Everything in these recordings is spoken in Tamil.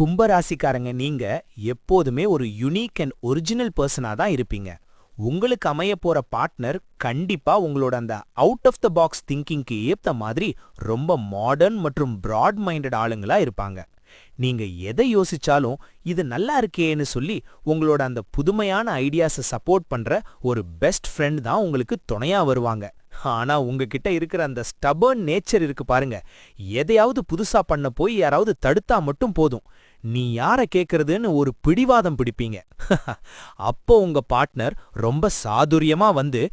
கும்பராசிக்காரங்க நீங்க எப்போதுமே ஒரு யுனிக் அண்ட் ஒரிஜினல் பர்சனா தான் இருப்பீங்க. உங்களுக்கு அமைய போற பார்ட்னர் கண்டிப்பா உங்களோட அந்த அவுட் ஆஃப் த பாக்ஸ் திங்கிங்க்கு ஏத்த மாதிரி ரொம்ப மாடர்ன் மற்றும் பிராட் மைண்டட் ஆளுங்களா இருப்பாங்க. நீங்க எதை யோசிச்சாலும் இது நல்லா இருக்கேன்னு சொல்லி உங்களோட அந்த புதுமையான ஐடியாஸை சப்போர்ட் பண்ற ஒரு பெஸ்ட் ஃப்ரெண்ட் தான் உங்களுக்கு துணையா வருவாங்க. ஆனா உங்ககிட்ட இருக்கிற அந்த ஸ்டபர்ன் நேச்சர் இருக்கு பாருங்க, எதையாவது புதுசா பண்ண போய் யாராவது தடுத்தா மட்டும் போதும், நீ யார கேக்குறதுன்னு ஒரு பிடிவாதம் பிடிப்பீங்க. அப்போ உங்க பார்ட்னர் ரொம்ப சாதுரியமா வந்து,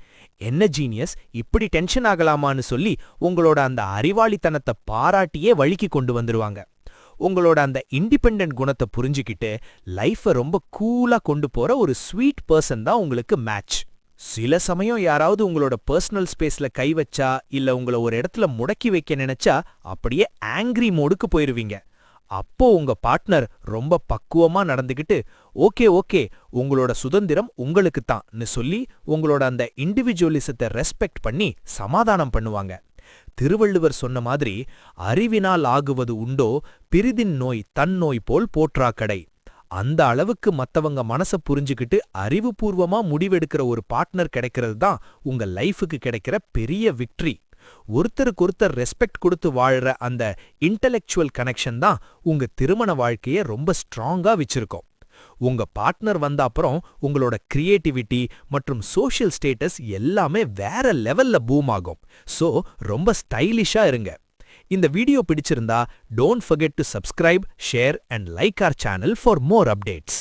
என்ன ஜீனியஸ் இப்படி டென்ஷன் ஆகலாமான்னு சொல்லி உங்களோட அந்த அறிவாளித்தனத்தை பாராட்டியே வழிக்கு கொண்டு வந்துருவாங்க. உங்களோட அந்த இண்டிபெண்டன்ட் குணத்தை புரிஞ்சுக்கிட்டு லைஃபை ரொம்ப கூலா கொண்டு போற ஒரு ஸ்வீட் பர்சன் தான் உங்களுக்கு மேட்ச். சில சமயம் யாராவது உங்களோட பர்சனல் ஸ்பேஸ்ல கை வச்சா இல்ல உங்களை ஒரு இடத்துல முடக்கி வைக்க நினைச்சா அப்படியே ஆங்கிரி மோடுக்கு போயிருவீங்க. அப்போ உங்க பார்ட்னர் ரொம்ப பக்குவமா நடந்துகிட்டு ஓகே ஓகே உங்களோட சுதந்திரம் உங்களுக்கு தான்னு சொல்லி உங்களோட அந்த இண்டிவிஜுவலிசத்தை ரெஸ்பெக்ட் பண்ணி சமாதானம் பண்ணுவாங்க. திருவள்ளுவர் சொன்ன மாதிரி அறிவினால் ஆகுவது உண்டோ பிரிதின் நோய் தன் நோய் போல் போற்றாக்கடை. அந்த அளவுக்கு மத்தவங்க மனச புரிஞ்சுக்கிட்டு அறிவுபூர்வமா முடிவெடுக்கிற ஒரு பார்ட்னர் கிடைக்கிறது தான் உங்க லைஃபுக்கு கிடைக்கிற பெரிய விக்டரி. ஒருத்தருக்கொருத்தர் ரெஸ்பெக்ட் கொடுத்து வாழற அந்த இன்டெலெக்சுவல் கனெக்ஷன் தான் உங்க திருமண வாழ்க்கைய ரொம்ப ஸ்ட்ராங்கா வச்சிருக்கோம். உங்க பார்ட்னர் வந்த அப்புறம் உங்களோட கிரியேட்டிவிட்டி மற்றும் சோஷியல் ஸ்டேட்டஸ் எல்லாமே வேற லெவல்ல பூம் ஆகும். சோ ரொம்ப ஸ்டைலிஷா இருங்க. இந்த வீடியோ பிடிச்சிருந்தா don't forget to subscribe, share and like our channel for more updates.